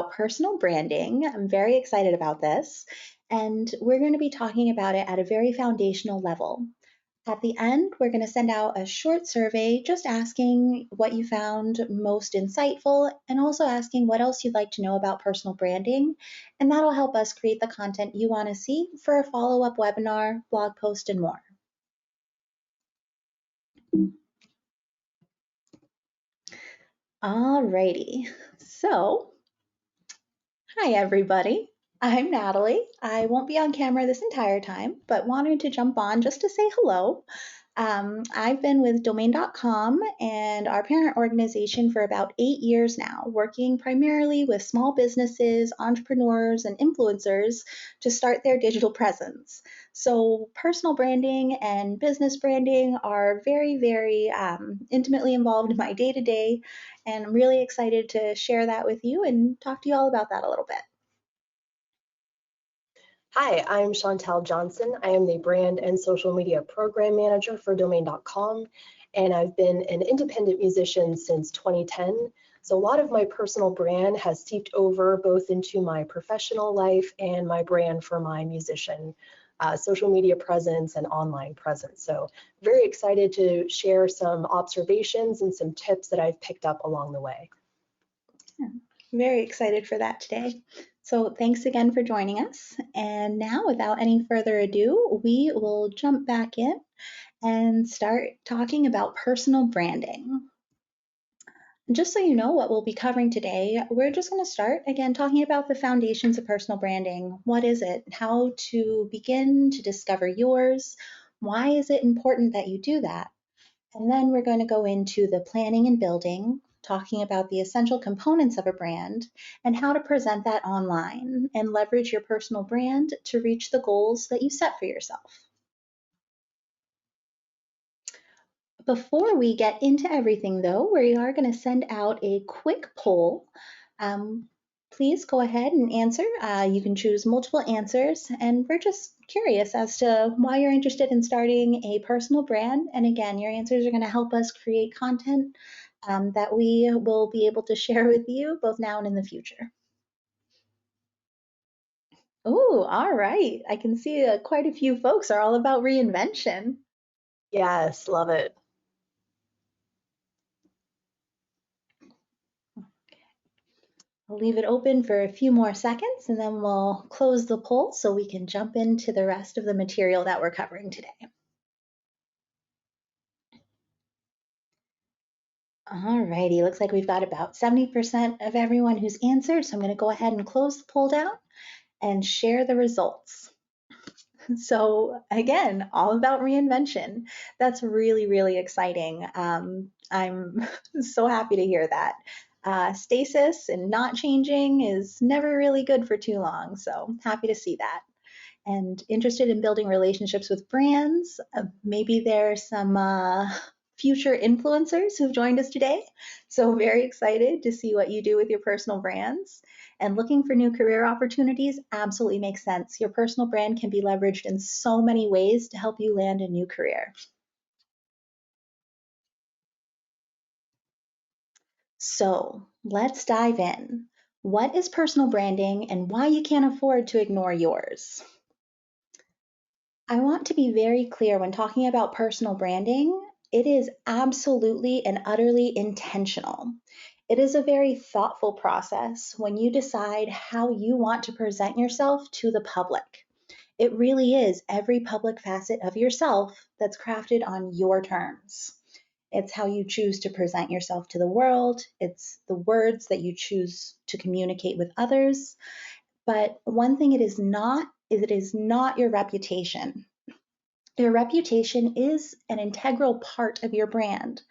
personal branding. I'm very excited about this, and we're going to be talking about it at a very foundational level. At the end, we're going to send out a short survey just asking what you found most insightful and also asking what else you'd like to know about personal branding. And that'll help us create the content you want to see for a follow-up webinar, blog post, and more. Alrighty, so hi everybody. I'm Natalie. I won't be on camera this entire time, but wanted to jump on just to say hello. I've been with Domain.com and our parent organization for about 8 years now, working primarily with small businesses, entrepreneurs, and influencers to start their digital presence. So personal branding and business branding are very, very intimately involved in my day-to-day, and I'm really excited to share that with you and talk to you all about that a little bit. Hi, I'm Chantel Johnson. I am the Brand and Social Media Program Manager for Domain.com, and I've been an independent musician since 2010. So a lot of my personal brand has seeped over both into my professional life and my brand for my musician social media presence and online presence. So very excited to share some observations and some tips that I've picked up along the way. Very excited for that today. So thanks again for joining us. And now, without any further ado, we will jump back in and start talking about personal branding. Just so you know what we'll be covering today, we're just going to start again talking about the foundations of personal branding. What is it? How to begin to discover yours? Why is it important that you do that? And then we're going to go into the planning and building, talking about the essential components of a brand and how to present that online and leverage your personal brand to reach the goals that you set for yourself. Before we get into everything though, we are going to send out a quick poll. Please go ahead and answer. You can choose multiple answers, and we're just curious as to why you're interested in starting a personal brand. And again, your answers are going to help us create content that we will be able to share with you both now and in the future. Oh, all right. I can see quite a few folks are all about reinvention. Yes, love it. I'll leave it open for a few more seconds and then we'll close the poll so we can jump into the rest of the material that we're covering today. Alrighty, looks like we've got about 70% of everyone who's answered, so I'm going to go ahead and close the poll down and share the results. So again, all about reinvention. That's really, really exciting. I'm so happy to hear that. Stasis and not changing is never really good for too long, so happy to see that. And interested in building relationships with brands. Maybe there's some future influencers who've joined us today. So very excited to see what you do with your personal brands. And looking for new career opportunities absolutely makes sense. Your personal brand can be leveraged in so many ways to help you land a new career. So let's dive in. What is personal branding and why you can't afford to ignore yours? I want to be very clear when talking about personal branding, it is absolutely and utterly intentional. It is a very thoughtful process when you decide how you want to present yourself to the public. It really is every public facet of yourself that's crafted on your terms. It's how you choose to present yourself to the world. It's the words that you choose to communicate with others. But one thing it is not your reputation. Your reputation is an integral part of your brand,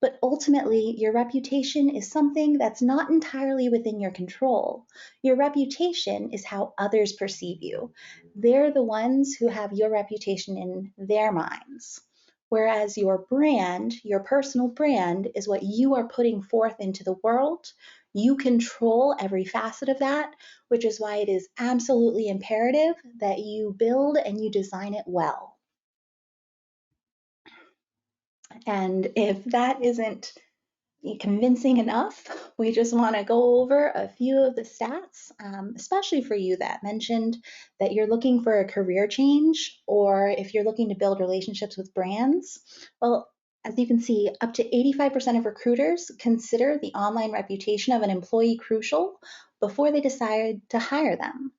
but ultimately your reputation is something that's not entirely within your control. Your reputation is how others perceive you. They're the ones who have your reputation in their minds. Whereas your brand, your personal brand, is what you are putting forth into the world. You control every facet of that, which is why it is absolutely imperative that you build and you design it well. And if that isn't convincing enough. We just want to go over a few of the stats, especially for you that mentioned that you're looking for a career change or if you're looking to build relationships with brands. Well, as you can see, up to 85% of recruiters consider the online reputation of an employee crucial before they decide to hire them.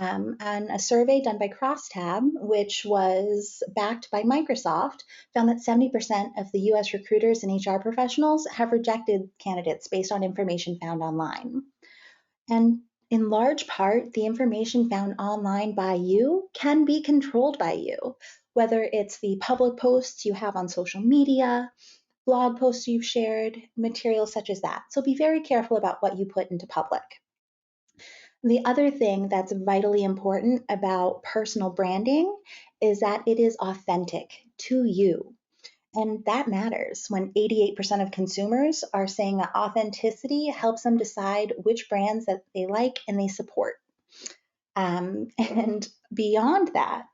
And a survey done by Crosstab, which was backed by Microsoft, found that 70% of the US recruiters and HR professionals have rejected candidates based on information found online. And in large part, the information found online by you can be controlled by you, whether it's the public posts you have on social media, blog posts you've shared, materials such as that. So be very careful about what you put into public. The other thing that's vitally important about personal branding is that it is authentic to you. And that matters when 88% of consumers are saying that authenticity helps them decide which brands that they like and they support. And beyond that,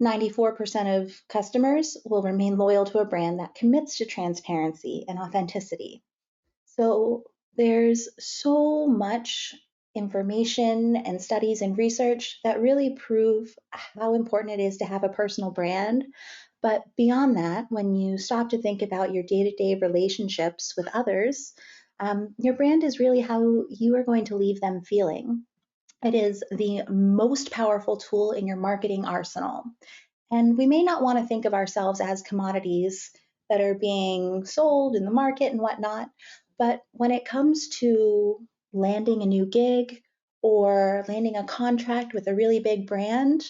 94% of customers will remain loyal to a brand that commits to transparency and authenticity. So there's so much information and studies and research that really prove how important it is to have a personal brand. But beyond that, when you stop to think about your day-to-day relationships with others, your brand is really how you are going to leave them feeling. It is the most powerful tool in your marketing arsenal. And we may not want to think of ourselves as commodities that are being sold in the market and whatnot, but when it comes to landing a new gig or landing a contract with a really big brand,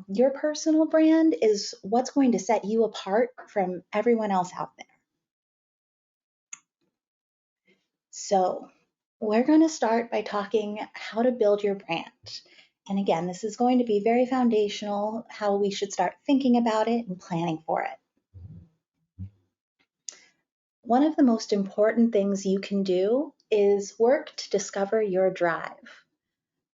your personal brand is what's going to set you apart from everyone else out there. So, we're going to start by talking how to build your brand. And again, this is going to be very foundational, how we should start thinking about it and planning for it. One of the most important things you can do is work to discover your drive.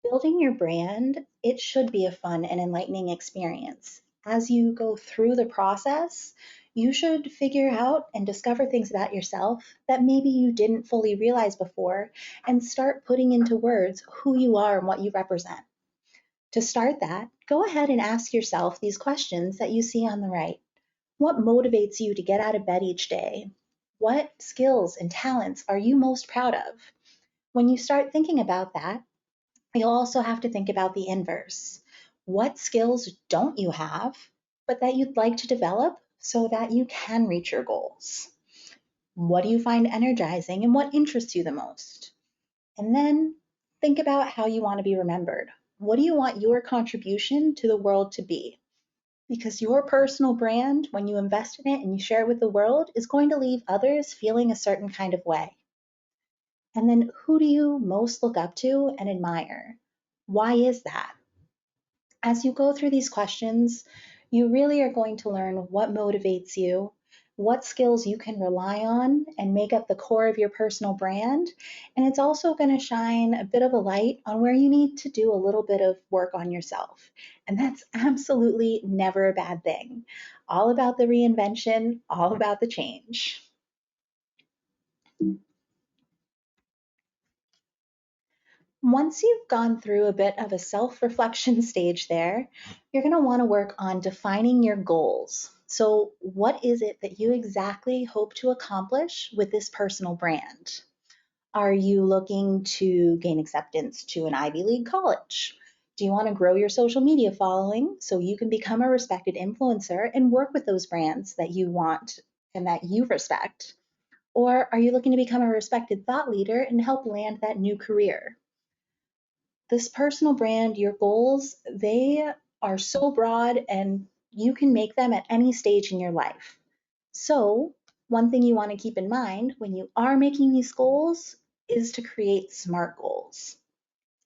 Building your brand, it should be a fun and enlightening experience. As you go through the process, you should figure out and discover things about yourself that maybe you didn't fully realize before and start putting into words who you are and what you represent. To start that, go ahead and ask yourself these questions that you see on the right. What motivates you to get out of bed each day? What skills and talents are you most proud of? When you start thinking about that, you'll also have to think about the inverse. What skills don't you have, but that you'd like to develop so that you can reach your goals? What do you find energizing and what interests you the most? And then think about how you want to be remembered. What do you want your contribution to the world to be? Because your personal brand, when you invest in it and you share it with the world, is going to leave others feeling a certain kind of way. And then who do you most look up to and admire? Why is that? As you go through these questions, you really are going to learn what motivates you, what skills you can rely on and make up the core of your personal brand. And it's also going to shine a bit of a light on where you need to do a little bit of work on yourself. And that's absolutely never a bad thing. All about the reinvention, all about the change. Once you've gone through a bit of a self-reflection stage there, you're going to want to work on defining your goals. So what is it that you exactly hope to accomplish with this personal brand? Are you looking to gain acceptance to an Ivy League college? Do you want to grow your social media following so you can become a respected influencer and work with those brands that you want and that you respect? Or are you looking to become a respected thought leader and help land that new career? This personal brand, your goals, they are so broad and you can make them at any stage in your life. So, one thing you want to keep in mind when you are making these goals is to create SMART goals.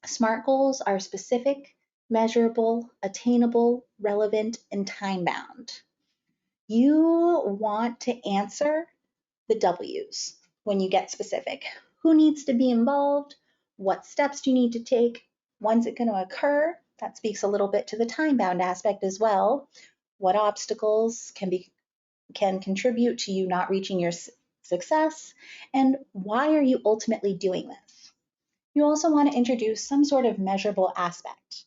SMART goals are specific, measurable, attainable, relevant, and time bound. You want to answer the W's when you get specific. Who needs to be involved? What steps do you need to take? When's it going to occur? That speaks a little bit to the time-bound aspect as well. What obstacles can contribute to you not reaching your success, and why are you ultimately doing this? You also want to introduce some sort of measurable aspect.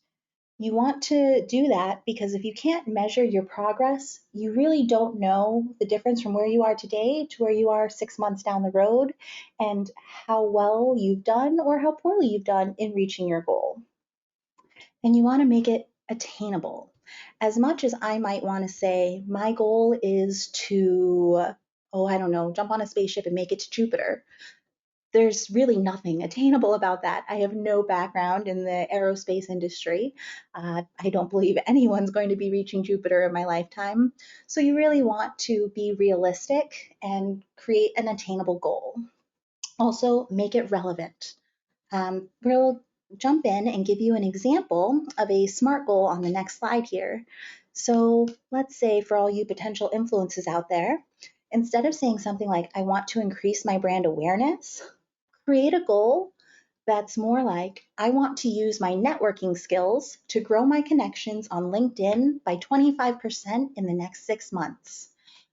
You want to do that because if you can't measure your progress, you really don't know the difference from where you are today to where you are 6 months down the road and how well you've done or how poorly you've done in reaching your goal. And you want to make it attainable. As much as I might want to say, my goal is to, oh, I don't know, jump on a spaceship and make it to Jupiter. There's really nothing attainable about that. I have no background in the aerospace industry. I don't believe anyone's going to be reaching Jupiter in my lifetime. So you really want to be realistic and create an attainable goal. Also, make it relevant. We'll jump in and give you an example of a SMART goal on the next slide here. So let's say for all you potential influencers out there, instead of saying something like, I want to increase my brand awareness, create a goal that's more like, I want to use my networking skills to grow my connections on LinkedIn by 25% in the next 6 months.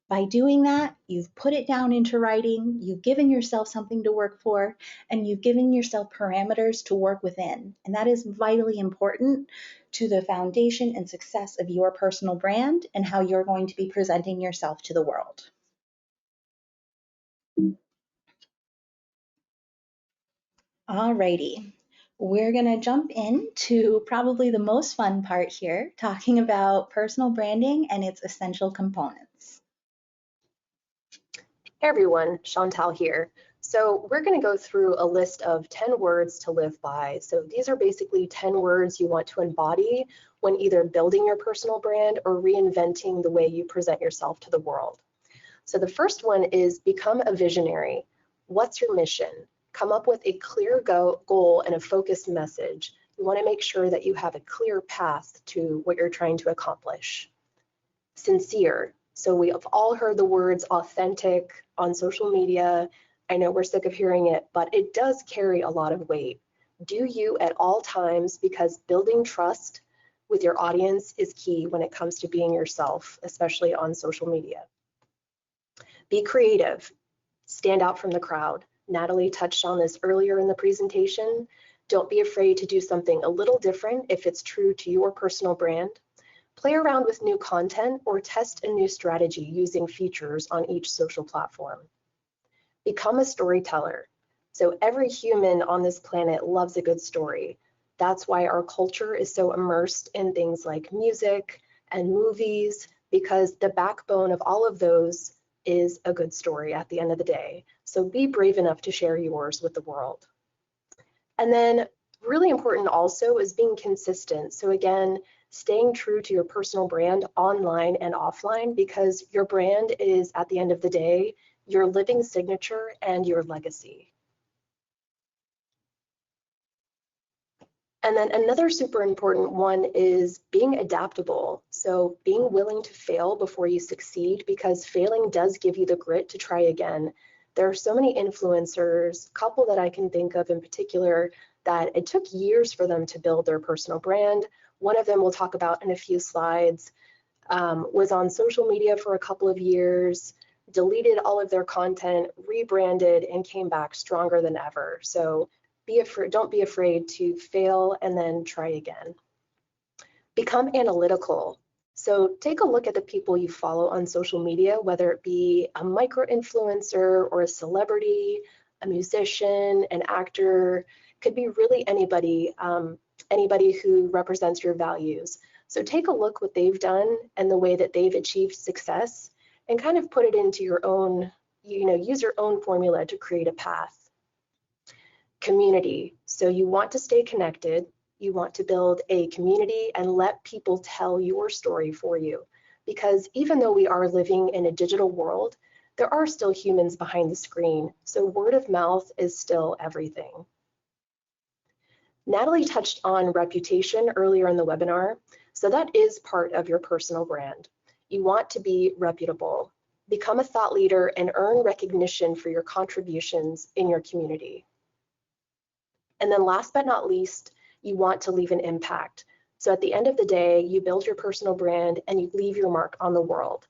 By doing that, you've put it down into writing, you've given yourself something to work for, and you've given yourself parameters to work within. And that is vitally important to the foundation and success of your personal brand and how you're going to be presenting yourself to the world. Alrighty, we're gonna jump into probably the most fun part here, talking about personal branding and its essential components. Hey everyone, Chantal here. So we're going to go through a list of 10 words to live by. So these are basically 10 words you want to embody when either building your personal brand or reinventing the way you present yourself to the world. So the first one is become a visionary. What's your mission? Come up with a clear goal and a focused message. You want to make sure that you have a clear path to what you're trying to accomplish. Sincere. So we have all heard the words authentic on social media. I know we're sick of hearing it, but it does carry a lot of weight. Do you at all times, because building trust with your audience is key when it comes to being yourself, especially on social media. Be creative. Stand out from the crowd. Natalie touched on this earlier in the presentation. Don't be afraid to do something a little different if it's true to your personal brand. Play around with new content or test a new strategy using features on each social platform. Become a storyteller. So every human on this planet loves a good story. That's why our culture is so immersed in things like music and movies, because the backbone of all of those is a good story at the end of the day. So be brave enough to share yours with the world. And then really important also is being consistent. So again, staying true to your personal brand online and offline, because your brand is, at the end of the day, your living signature and your legacy. And then another super important one is being adaptable. So being willing to fail before you succeed, because failing does give you the grit to try again. There are so many influencers, a couple that I can think of in particular, that it took years for them to build their personal brand. One of them we'll talk about in a few slides, was on social media for a couple of years, deleted all of their content, rebranded, and came back stronger than ever. So don't be afraid to fail and then try again. Become analytical. So take a look at the people you follow on social media, whether it be a micro-influencer or a celebrity, a musician, an actor, could be really anybody, anybody who represents your values. So take a look what they've done and the way that they've achieved success, and kind of put it into your own, use your own formula to create a path. Community. So you want to stay connected. You want to build a community and let people tell your story for you. Because even though we are living in a digital world, there are still humans behind the screen. So word of mouth is still everything. Natalie touched on reputation earlier in the webinar. So that is part of your personal brand. You want to be reputable. Become a thought leader and earn recognition for your contributions in your community. And then last but not least, you want to leave an impact. So at the end of the day, you build your personal brand and you leave your mark on the world.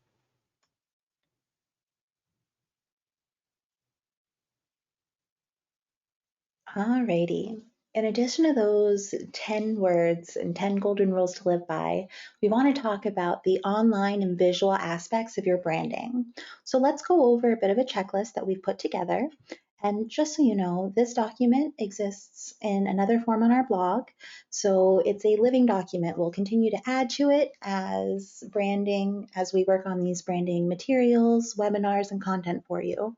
Alrighty. In addition to those 10 words and 10 golden rules to live by, we want to talk about the online and visual aspects of your branding. So let's go over a bit of a checklist that we've put together. And just so you know, this document exists in another form on our blog. So it's a living document. We'll continue to add to it as branding, as we work on these branding materials, webinars, and content for you.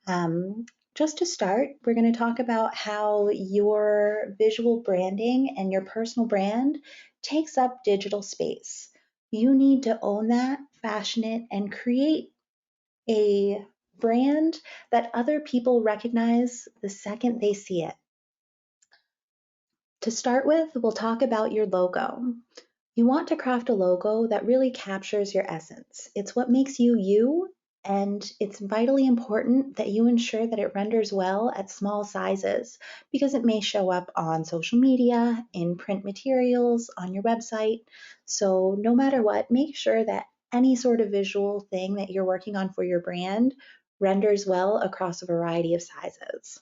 Um, just to start, we're going to talk about how your visual branding and your personal brand takes up digital space. You need to own that, fashion it, and create a brand that other people recognize the second they see it. To start with, we'll talk about your logo. You want to craft a logo that really captures your essence. It's what makes you you, and it's vitally important that you ensure that it renders well at small sizes because it may show up on social media, in print materials, on your website. So, no matter what, make sure that any sort of visual thing that you're working on for your brand renders well across a variety of sizes.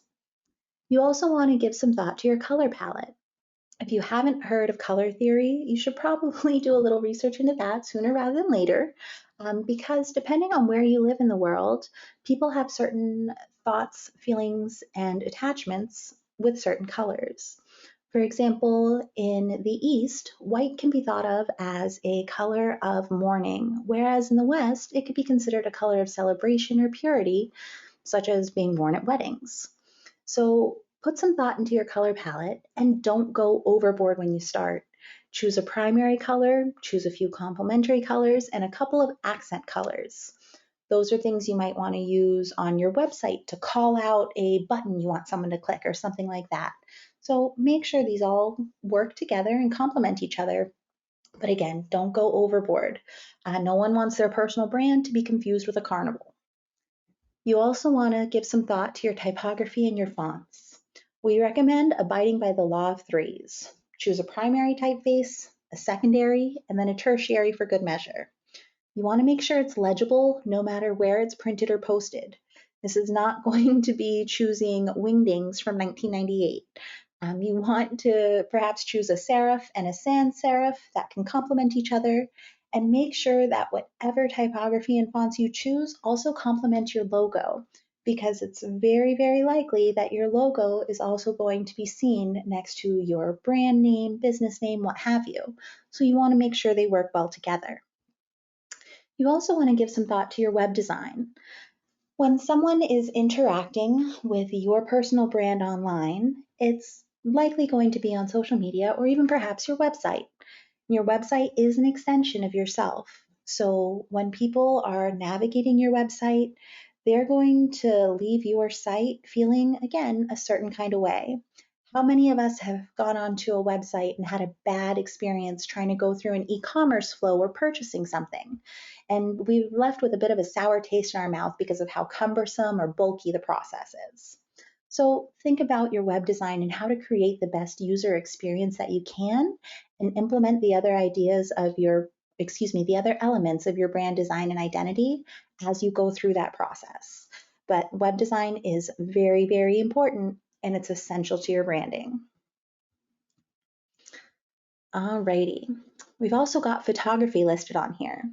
You also want to give some thought to your color palette. If you haven't heard of color theory, you should probably do a little research into that sooner rather than later, because depending on where you live in the world, people have certain thoughts, feelings, and attachments with certain colors. For example, in the East, white can be thought of as a color of mourning, whereas in the West, it could be considered a color of celebration or purity, such as being worn at weddings. So put some thought into your color palette and don't go overboard when you start. Choose a primary color, choose a few complementary colors, and a couple of accent colors. Those are things you might want to use on your website to call out a button you want someone to click or something like that. So make sure these all work together and complement each other. But again, don't go overboard. No one wants their personal brand to be confused with a carnival. You also want to give some thought to your typography and your fonts. We recommend abiding by the law of threes. Choose a primary typeface, a secondary, and then a tertiary for good measure. You want to make sure it's legible no matter where it's printed or posted. This is not going to be choosing Wingdings from 1998. You want to perhaps choose a serif and a sans serif that can complement each other, and make sure that whatever typography and fonts you choose also complement your logo, because it's very, very likely that your logo is also going to be seen next to your brand name, business name, what have you. So you want to make sure they work well together. You also want to give some thought to your web design. When someone is interacting with your personal brand online, it's likely going to be on social media or even perhaps your website. Your website is an extension of yourself. So when people are navigating your website, they're going to leave your site feeling, again, a certain kind of way. How many of us have gone onto a website and had a bad experience trying to go through an e commerce flow or purchasing something? And we've left with a bit of a sour taste in our mouth because of how cumbersome or bulky the process is. So think about your web design and how to create the best user experience that you can and implement the other ideas of the other elements of your brand design and identity as you go through that process. But web design is very, very important and it's essential to your branding. Alrighty. We've also got photography listed on here.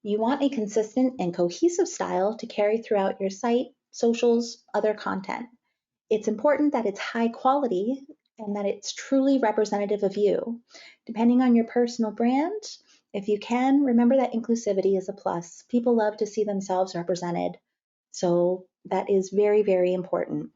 You want a consistent and cohesive style to carry throughout your site, socials, other content. It's important that it's high quality and that it's truly representative of you. Depending on your personal brand, if you can, remember that inclusivity is a plus. People love to see themselves represented. So that is very, very important.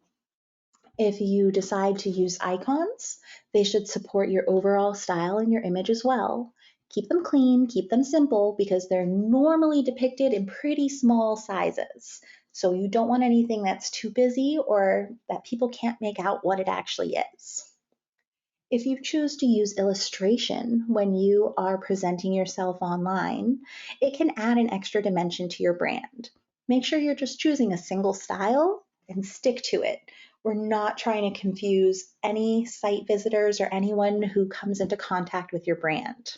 If you decide to use icons, they should support your overall style and your image as well. Keep them clean, keep them simple, because they're normally depicted in pretty small sizes. So you don't want anything that's too busy or that people can't make out what it actually is. If you choose to use illustration when you are presenting yourself online, it can add an extra dimension to your brand. Make sure you're just choosing a single style and stick to it. We're not trying to confuse any site visitors or anyone who comes into contact with your brand.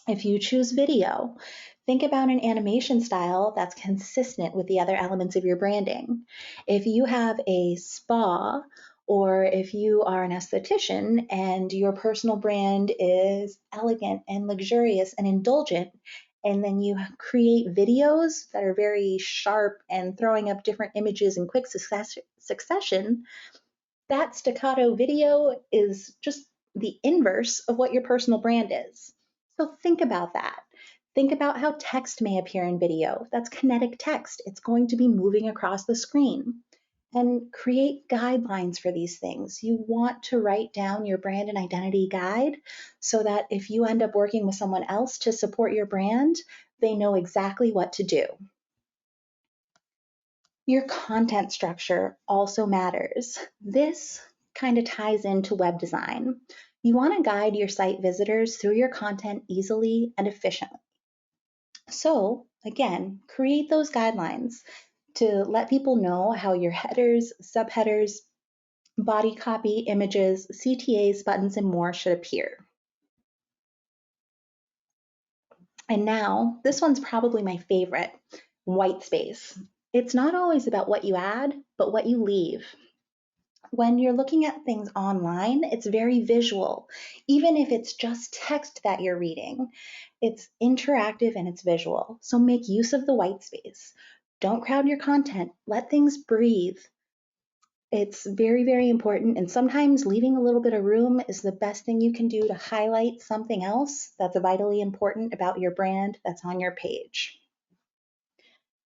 If you choose video, think about an animation style that's consistent with the other elements of your branding. If you have a spa Or if you are an esthetician and your personal brand is elegant and luxurious and indulgent, and then you create videos that are very sharp and throwing up different images in quick succession, that staccato video is just the inverse of what your personal brand is. So think about that. Think about how text may appear in video. That's kinetic text. It's going to be moving across the screen. And create guidelines for these things. You want to write down your brand and identity guide so that if you end up working with someone else to support your brand, they know exactly what to do. Your content structure also matters. This kind of ties into web design. You want to guide your site visitors through your content easily and efficiently. So, again, create those guidelines to let people know how your headers, subheaders, body copy, images, CTAs, buttons, and more should appear. And now, this one's probably my favorite, white space. It's not always about what you add, but what you leave. When you're looking at things online, it's very visual. Even if it's just text that you're reading, it's interactive and it's visual. So make use of the white space. Don't crowd your content. Let things breathe. It's very, very important. And sometimes leaving a little bit of room is the best thing you can do to highlight something else that's vitally important about your brand that's on your page.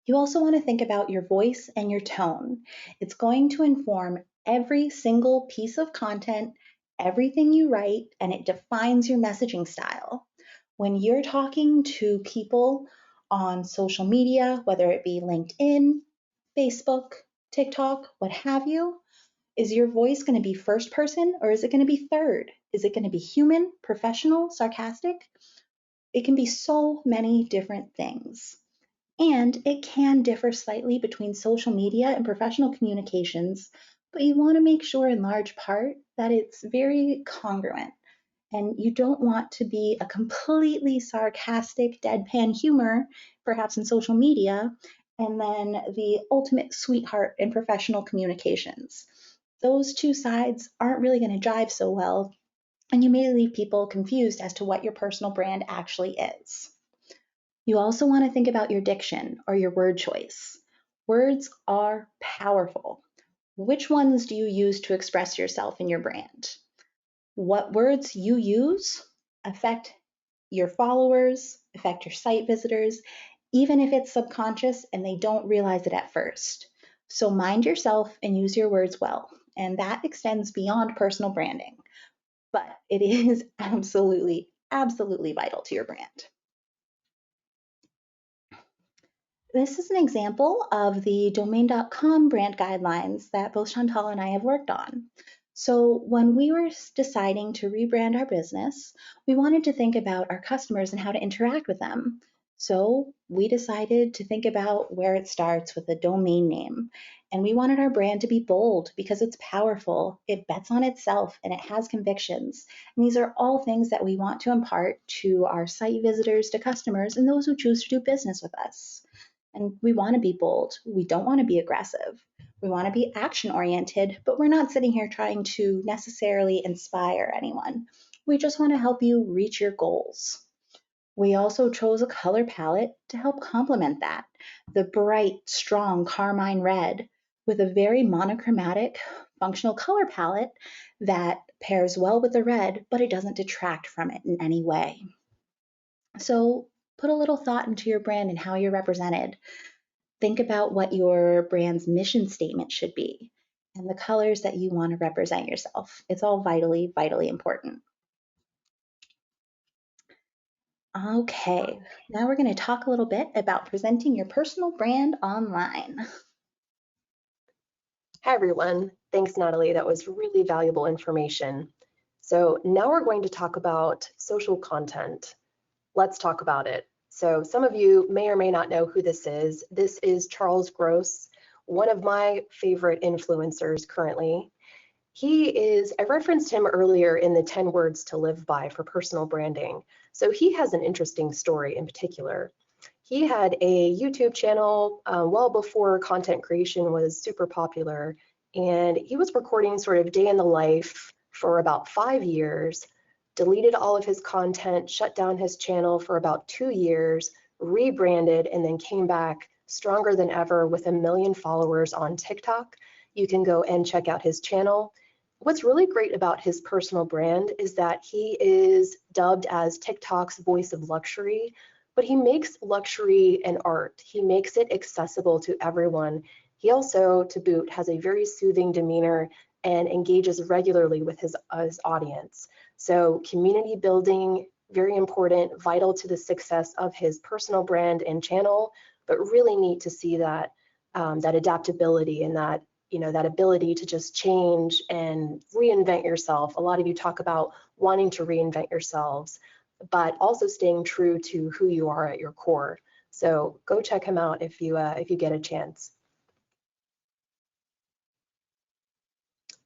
You also want to think about your voice and your tone. It's going to inform every single piece of content, everything you write, and it defines your messaging style. When you're talking to people on social media, whether it be LinkedIn, Facebook, TikTok, what have you, is your voice going to be first person or is it going to be third? Is it going to be human, professional, sarcastic? It can be so many different things. And it can differ slightly between social media and professional communications, but you want to make sure in large part that it's very congruent. And you don't want to be a completely sarcastic, deadpan humor, perhaps in social media, and then the ultimate sweetheart in professional communications. Those two sides aren't really going to jive so well, and you may leave people confused as to what your personal brand actually is. You also want to think about your diction or your word choice. Words are powerful. Which ones do you use to express yourself in your brand? What words you use affect your followers, affect your site visitors, even if it's subconscious and they don't realize it at first. So mind yourself and use your words well. And that extends beyond personal branding, but it is absolutely, absolutely vital to your brand. This is an example of the Domain.com brand guidelines that both Chantal and I have worked on. So when we were deciding to rebrand our business, we wanted to think about our customers and how to interact with them. So we decided to think about where it starts with a domain name. And we wanted our brand to be bold because it's powerful, it bets on itself, and it has convictions. And these are all things that we want to impart to our site visitors, to customers, and those who choose to do business with us. And we want to be bold. We don't want to be aggressive. We want to be action oriented, but we're not sitting here trying to necessarily inspire anyone. We just want to help you reach your goals. We also chose a color palette to help complement that. The bright, strong carmine red with a very monochromatic functional color palette that pairs well with the red, but it doesn't detract from it in any way. So put a little thought into your brand and how you're represented. Think about what your brand's mission statement should be and the colors that you want to represent yourself. It's all vitally, vitally important. Okay, now we're going to talk a little bit about presenting your personal brand online. Hi, everyone. Thanks, Natalie. That was really valuable information. So now we're going to talk about social content. Let's talk about it. So some of you may or may not know who this is. This is Charles Gross, one of my favorite influencers currently. I referenced him earlier in the 10 words to live by for personal branding. So he has an interesting story in particular. He had a YouTube channel well before content creation was super popular, And he was recording sort of day in the life for about 5 years, deleted all of his content, shut down his channel for about 2 years, rebranded, and then came back stronger than ever with 1 million followers on TikTok. You can go and check out his channel. What's really great about his personal brand is that he is dubbed as TikTok's voice of luxury, but he makes luxury an art. He makes it accessible to everyone. He also, to boot, has a very soothing demeanor and engages regularly with his audience. So community building, very important, vital to the success of his personal brand and channel, but really neat to see that that adaptability and that that ability to just change and reinvent yourself. A lot of you talk about wanting to reinvent yourselves, but also staying true to who you are at your core. So go check him out if you get a chance.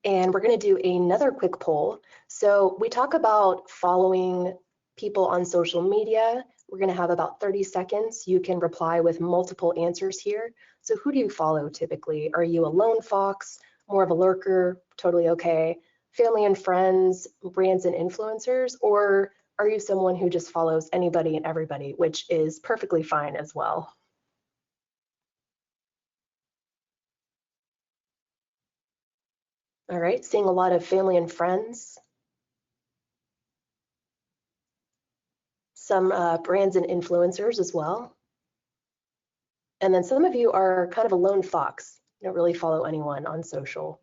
And we're going to do another quick poll. So we talk about following people on social media. We're going to have about 30 seconds. You can reply with multiple answers here. So who do you follow typically? Are you a lone fox, more of a lurker, totally okay, family and friends, brands and influencers, or are you someone who just follows anybody and everybody, which is perfectly fine as well? All right, seeing a lot of family and friends. Some brands and influencers as well. And then some of you are kind of a lone fox. You don't really follow anyone on social.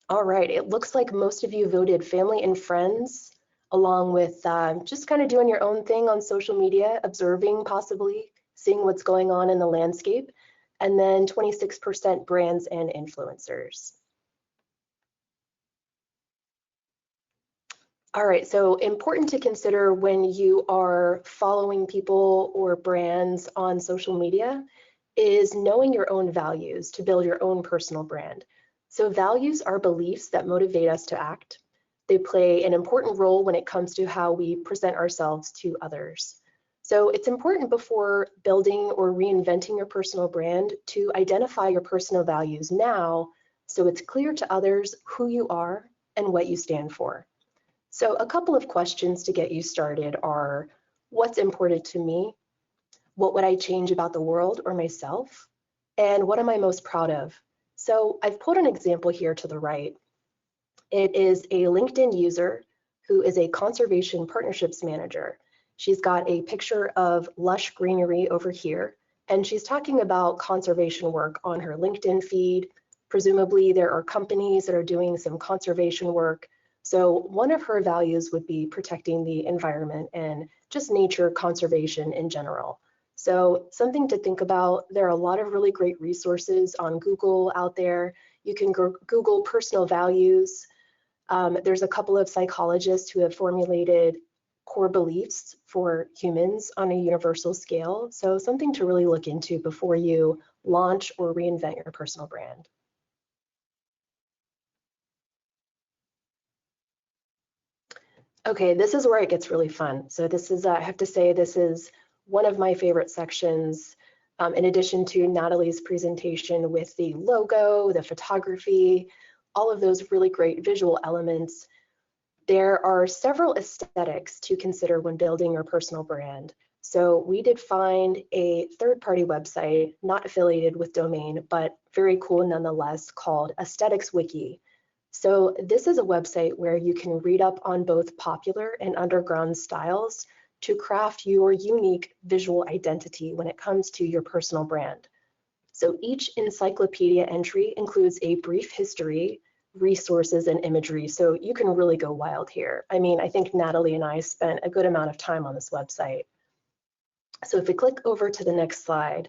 All right, it looks like most of you voted family and friends, along with just kind of doing your own thing on social media, observing possibly, seeing what's going on in the landscape, and then 26% brands and influencers. All right, so important to consider when you are following people or brands on social media is knowing your own values to build your own personal brand. So values are beliefs that motivate us to act. They play an important role when it comes to how we present ourselves to others. So it's important before building or reinventing your personal brand to identify your personal values now so it's clear to others who you are and what you stand for. So a couple of questions to get you started are, what's important to me? What would I change about the world or myself? And what am I most proud of? So I've put an example here to the right. It is a LinkedIn user who is a conservation partnerships manager. She's got a picture of lush greenery over here, and she's talking about conservation work on her LinkedIn feed. Presumably there are companies that are doing some conservation work. So one of her values would be protecting the environment and just nature conservation in general. So something to think about. There are a lot of really great resources on Google out there. You can Google personal values. There's a couple of psychologists who have formulated core beliefs for humans on a universal scale. So something to really look into before you launch or reinvent your personal brand. Okay, this is where it gets really fun. So this is, I have to say, this is one of my favorite sections, in addition to Natalie's presentation with the logo, the photography, all of those really great visual elements. There are several aesthetics to consider when building your personal brand. So we did find a third-party website, not affiliated with Domain, but very cool nonetheless, called Aesthetics Wiki. So this is a website where you can read up on both popular and underground styles to craft your unique visual identity when it comes to your personal brand. So each encyclopedia entry includes a brief history, resources, and imagery, so you can really go wild here. I mean, I think Natalie and I spent a good amount of time on this website. So if we click over to the next slide,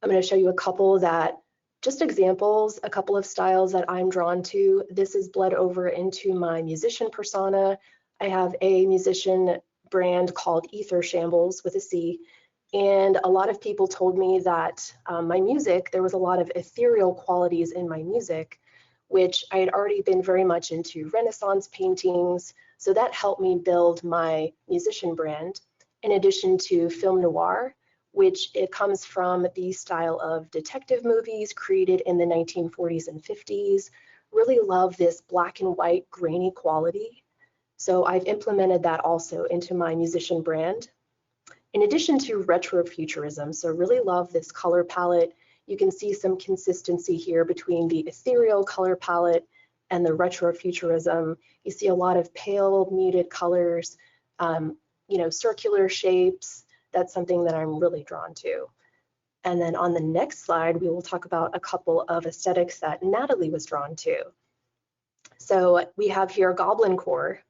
I'm going to show you a couple that just examples, a couple of styles that I'm drawn to. This is bled over into my musician persona. I have a musician brand called Ether Shambles with a C. And a lot of people told me that my music, there was a lot of ethereal qualities in my music, which I had already been very much into Renaissance paintings. So that helped me build my musician brand. In addition to film noir, which it comes from the style of detective movies created in the 1940s and 50s. Really love this black and white grainy quality. So I've implemented that also into my musician brand. In addition to retrofuturism, so really love this color palette. You can see some consistency here between the ethereal color palette and the retrofuturism. You see a lot of pale, muted colors, circular shapes. That's something that I'm really drawn to. And then on the next slide, we will talk about a couple of aesthetics that Natalie was drawn to. So we have here Goblin Core,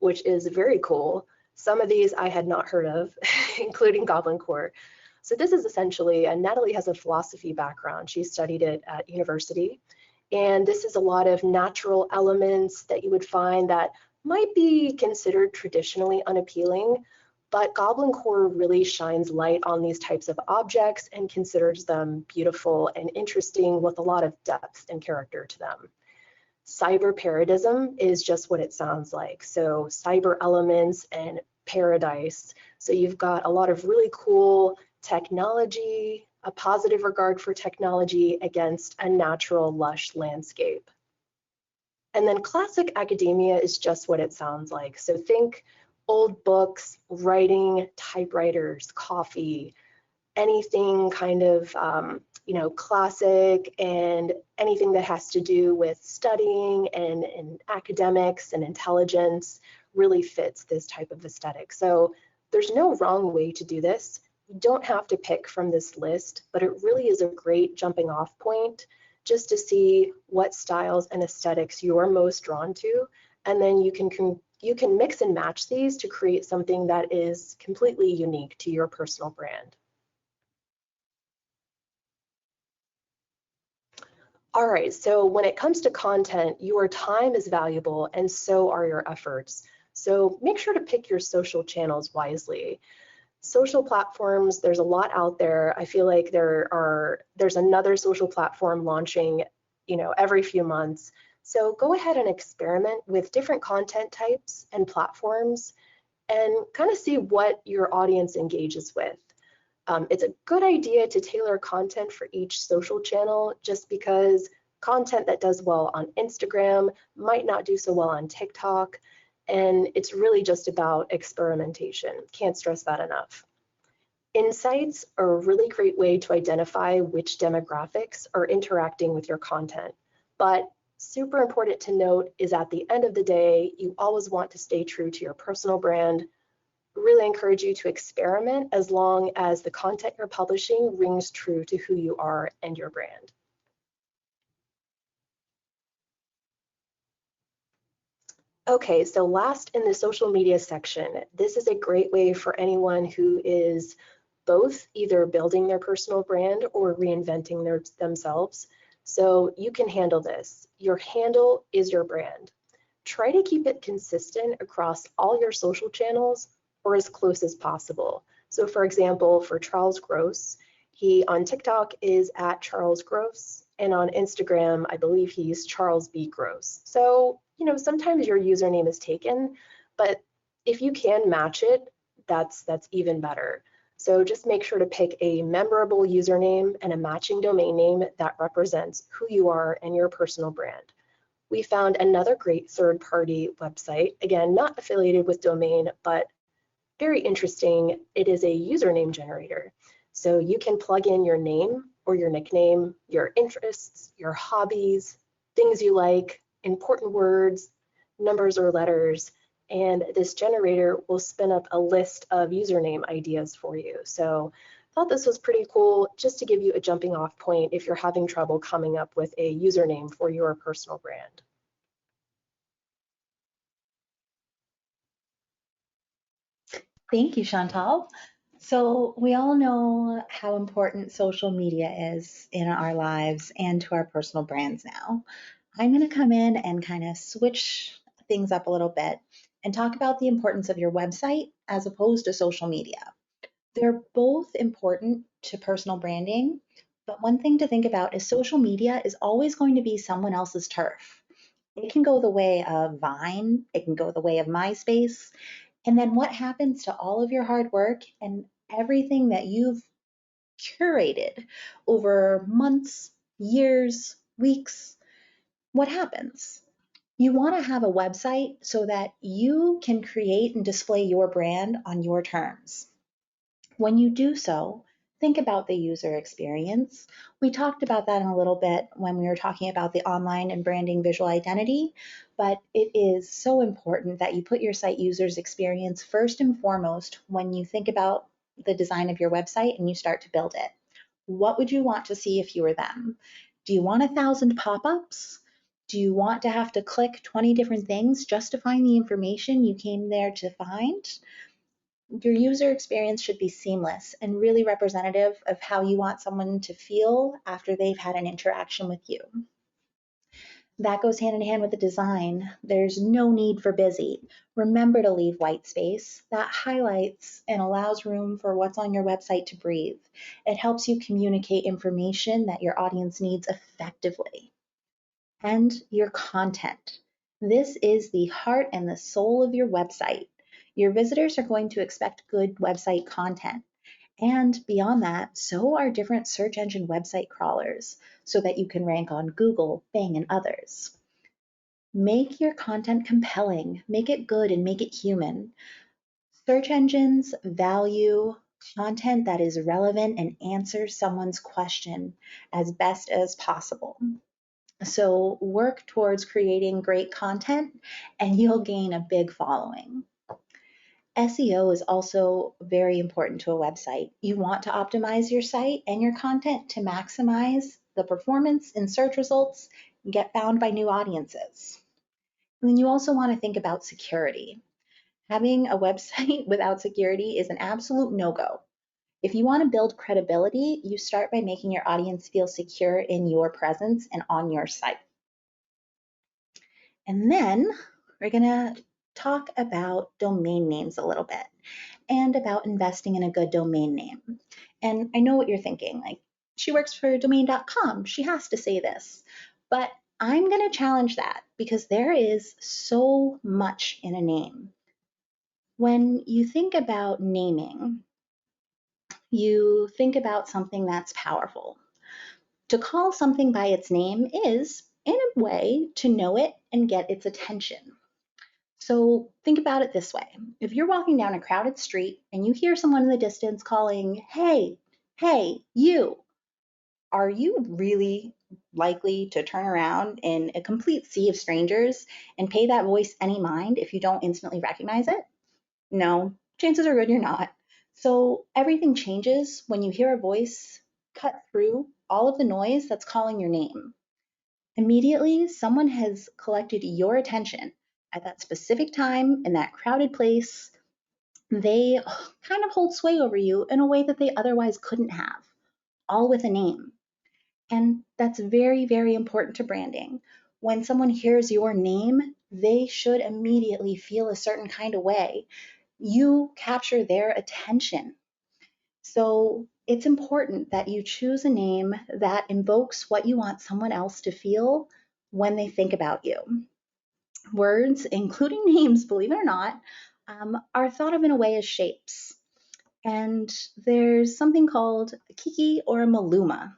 which is very cool. Some of these I had not heard of, including Goblin Core. So this is essentially, and Natalie has a philosophy background. She studied it at university. And this is a lot of natural elements that you would find that might be considered traditionally unappealing, but Goblin Core really shines light on these types of objects and considers them beautiful and interesting with a lot of depth and character to them. Cyber paradism is just what it sounds like. So cyber elements and paradise. So you've got a lot of really cool technology, a positive regard for technology against a natural, lush landscape. And then classic academia is just what it sounds like. So think old books, writing, typewriters, coffee, anything kind of classic, and anything that has to do with studying and academics and intelligence really fits this type of aesthetic. So there's no wrong way to do this. You don't have to pick from this list, but it really is a great jumping off point just to see what styles and aesthetics you're most drawn to, and then you can mix and match these to create something that is completely unique to your personal brand. All right, so when it comes to content, your time is valuable and so are your efforts. So make sure to pick your social channels wisely. Social platforms, there's a lot out there. I feel like there's another social platform launching, every few months. So go ahead and experiment with different content types and platforms and kind of see what your audience engages with. It's a good idea to tailor content for each social channel just because content that does well on Instagram might not do so well on TikTok, and it's really just about experimentation. Can't stress that enough. Insights are a really great way to identify which demographics are interacting with your content, but super important to note is at the end of the day, you always want to stay true to your personal brand. Really encourage you to experiment as long as the content you're publishing rings true to who you are and your brand. Okay, so last in the social media section, this is a great way for anyone who is both either building their personal brand or reinventing themselves. So you can handle this. Your handle is your brand. Try to keep it consistent across all your social channels or as close as possible. So for example, for Charles Gross, he on TikTok is at Charles Gross, and on Instagram, I believe he's Charles B. Gross. So, sometimes your username is taken, but if you can match it, that's even better. So just make sure to pick a memorable username and a matching domain name that represents who you are and your personal brand. We found another great third-party website, again, not affiliated with Domain, but very interesting. It is a username generator. So you can plug in your name or your nickname, your interests, your hobbies, things you like, important words, numbers or letters, and this generator will spin up a list of username ideas for you. So I thought this was pretty cool just to give you a jumping off point if you're having trouble coming up with a username for your personal brand. Thank you, Chantal. So, we all know how important social media is in our lives and to our personal brands now. I'm going to come in and kind of switch things up a little bit and talk about the importance of your website as opposed to social media. They're both important to personal branding, but one thing to think about is social media is always going to be someone else's turf. It can go the way of Vine, it can go the way of MySpace, and then what happens to all of your hard work and everything that you've curated over months, years, weeks, what happens? You want to have a website so that you can create and display your brand on your terms. When you do so, think about the user experience. We talked about that in a little bit when we were talking about the online and branding visual identity, but it is so important that you put your site user's experience first and foremost when you think about the design of your website and you start to build it. What would you want to see if you were them? Do you want 1,000 pop-ups? Do you want to have to click 20 different things just to find the information you came there to find? Your user experience should be seamless and really representative of how you want someone to feel after they've had an interaction with you. That goes hand in hand with the design. There's no need for busy. Remember to leave white space. That highlights and allows room for what's on your website to breathe. It helps you communicate information that your audience needs effectively. And your content. This is the heart and the soul of your website. Your visitors are going to expect good website content. And beyond that, so are different search engine website crawlers so that you can rank on Google, Bing, and others. Make your content compelling, make it good, and make it human. Search engines value content that is relevant and answers someone's question as best as possible. So work towards creating great content and you'll gain a big following. SEO is also very important to a website. You want to optimize your site and your content to maximize the performance in search results and get found by new audiences. And then you also want to think about security. Having a website without security is an absolute no-go. If you want to build credibility, you start by making your audience feel secure in your presence and on your site. And then we're going to talk about domain names a little bit and about investing in a good domain name. And I know what you're thinking, like, she works for Domain.com, she has to say this. But I'm going to challenge that because there is so much in a name. When you think about naming, you think about something that's powerful. To call something by its name is, in a way, to know it and get its attention. So think about it this way. If you're walking down a crowded street and you hear someone in the distance calling, hey, hey, you, are you really likely to turn around in a complete sea of strangers and pay that voice any mind if you don't instantly recognize it? No, chances are good you're not. So everything changes when you hear a voice cut through all of the noise that's calling your name. Immediately, someone has collected your attention at that specific time in that crowded place. They kind of hold sway over you in a way that they otherwise couldn't have, all with a name. And that's very, very important to branding. When someone hears your name, they should immediately feel a certain kind of way. You capture their attention. So it's important that you choose a name that invokes what you want someone else to feel when they think about you. Words, including names, believe it or not, are thought of in a way as shapes. And there's something called a kiki or a maluma.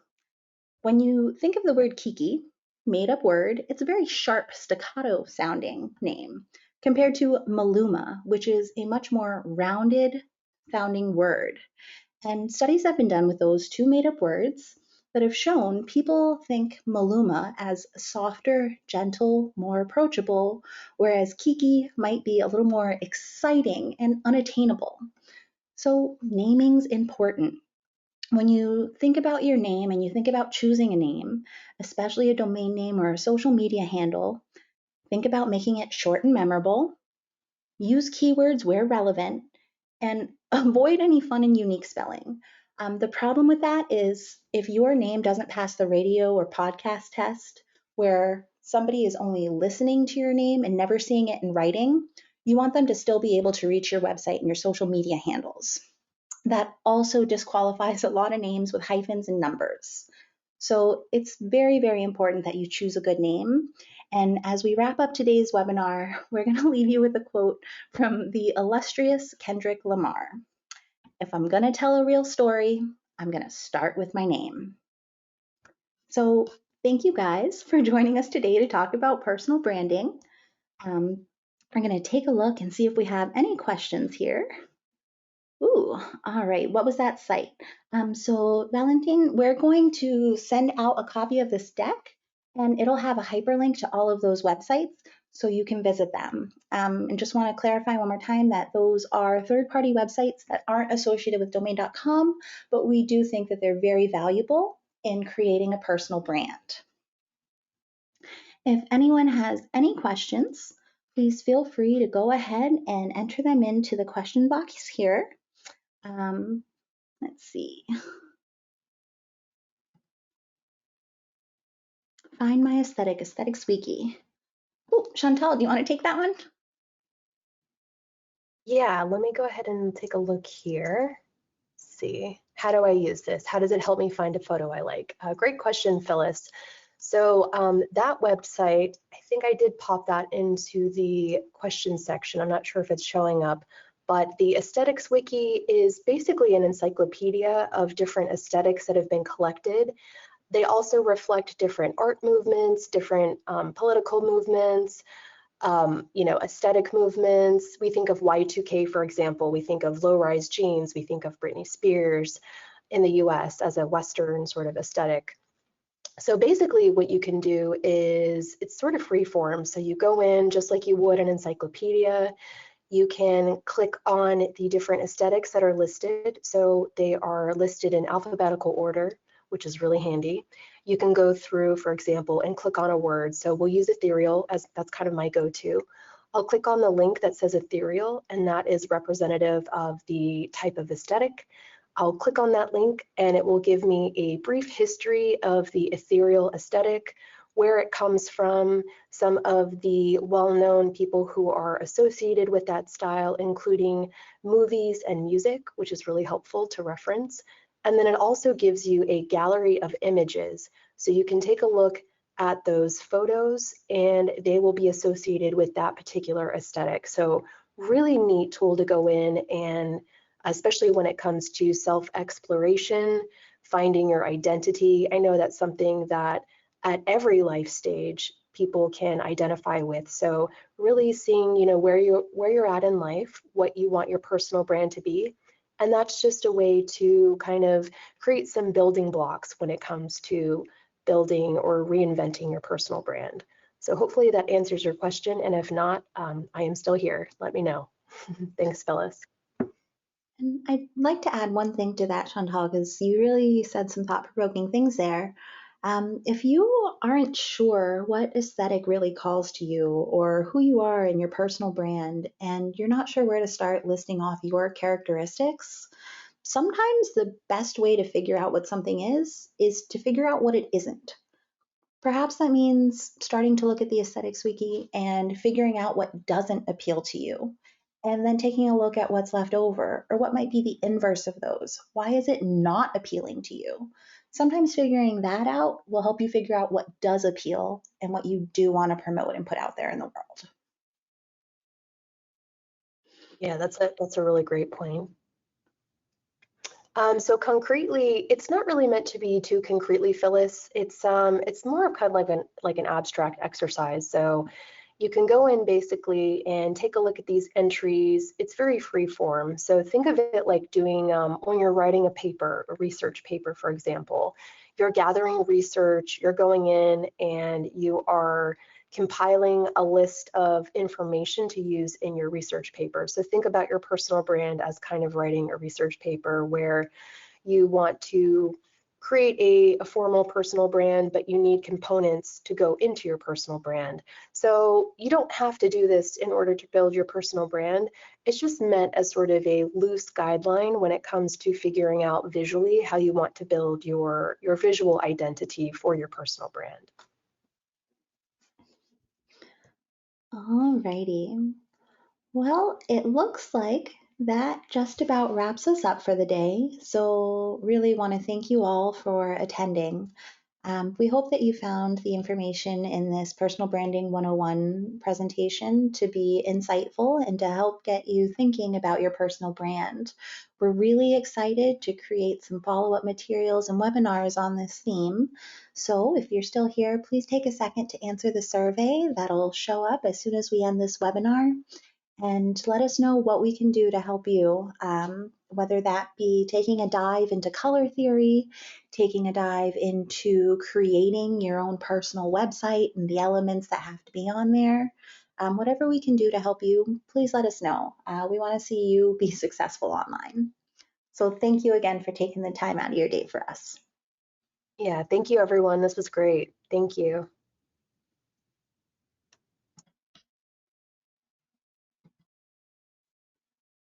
When you think of the word kiki, made up word, it's a very sharp staccato sounding name compared to maluma, which is a much more rounded sounding word. And studies have been done with those two made up words that have shown people think maluma as softer, gentle, more approachable, whereas kiki might be a little more exciting and unattainable. So naming's important. When you think about your name and you think about choosing a name, especially a domain name or a social media handle, think about making it short and memorable. Use keywords where relevant and avoid any fun and unique spelling. The problem with that is if your name doesn't pass the radio or podcast test, where somebody is only listening to your name and never seeing it in writing, you want them to still be able to reach your website and your social media handles. That also disqualifies a lot of names with hyphens and numbers. So it's very, very important that you choose a good name. And as we wrap up today's webinar, we're going to leave you with a quote from the illustrious Kendrick Lamar. If I'm going to tell a real story, I'm going to start with my name. So thank you guys for joining us today to talk about personal branding. We're going to take a look and see if we have any questions here. Ooh, all right. What was that site? So Valentine, we're going to send out a copy of this deck and it'll have a hyperlink to all of those websites so you can visit them. And just want to clarify one more time that those are third-party websites that aren't associated with Domain.com, but we do think that they're very valuable in creating a personal brand. If anyone has any questions, please feel free to go ahead and enter them into the question box here. Let's see. Find my aesthetic, aesthetics wiki. Oh, Chantal, do you want to take that one? Yeah, let me go ahead and take a look here. Let's see, how do I use this? How does it help me find a photo I like? Great question, Phyllis. So that website, I think I did pop that into the question section. I'm not sure if it's showing up, but the Aesthetics Wiki is basically an encyclopedia of different aesthetics that have been collected. They also reflect different art movements, different political movements, aesthetic movements. We think of Y2K, for example. We think of low-rise jeans. We think of Britney Spears in the US as a Western sort of aesthetic. So basically what you can do is it's sort of free form. So you go in just like you would an encyclopedia. You can click on the different aesthetics that are listed. So they are listed in alphabetical order, which is really handy. You can go through, for example, and click on a word. So we'll use ethereal as that's kind of my go-to. I'll click on the link that says ethereal, and that is representative of the type of aesthetic. I'll click on that link and it will give me a brief history of the ethereal aesthetic, where it comes from, some of the well-known people who are associated with that style, including movies and music, which is really helpful to reference. And then it also gives you a gallery of images. So you can take a look at those photos and they will be associated with that particular aesthetic. So really neat tool to go in, and especially when it comes to self-exploration, finding your identity. I know that's something that at every life stage people can identify with. So really seeing, where you're at in life, what you want your personal brand to be. And that's just a way to kind of create some building blocks when it comes to building or reinventing your personal brand. So hopefully that answers your question. And if not, I am still here. Let me know. Thanks, Phyllis. And I'd like to add one thing to that, Chantal, because you really said some thought-provoking things there. If you aren't sure what aesthetic really calls to you or who you are in your personal brand, and you're not sure where to start listing off your characteristics, sometimes the best way to figure out what something is to figure out what it isn't. Perhaps that means starting to look at the aesthetics wiki and figuring out what doesn't appeal to you, and then taking a look at what's left over or what might be the inverse of those. Why is it not appealing to you? Sometimes figuring that out will help you figure out what does appeal and what you do want to promote and put out there in the world. Yeah, that's a really great point. So concretely, it's not really meant to be too concretely, Phyllis. It's more of kind of like an abstract exercise. So you can go in basically and take a look at these entries. It's very free form. So think of it like doing when you're writing a paper, a research paper, for example. You're gathering research, you're going in and you are compiling a list of information to use in your research paper. So think about your personal brand as kind of writing a research paper where you want to create a formal personal brand, but you need components to go into your personal brand. So you don't have to do this in order to build your personal brand. It's just meant as sort of a loose guideline when it comes to figuring out visually how you want to build your visual identity for your personal brand. Alrighty. Well, it looks like that just about wraps us up for the day. So really want to thank you all for attending. We hope that you found the information in this Personal Branding 101 presentation to be insightful and to help get you thinking about your personal brand. We're really excited to create some follow-up materials and webinars on this theme. So if you're still here, please take a second to answer the survey that'll show up as soon as we end this webinar, and let us know what we can do to help you, whether that be taking a dive into color theory, taking a dive into creating your own personal website and the elements that have to be on there. Whatever we can do to help you, please let us know. We want to see you be successful online. So thank you again for taking the time out of your day for us. Yeah, thank you, everyone. This was great. Thank you.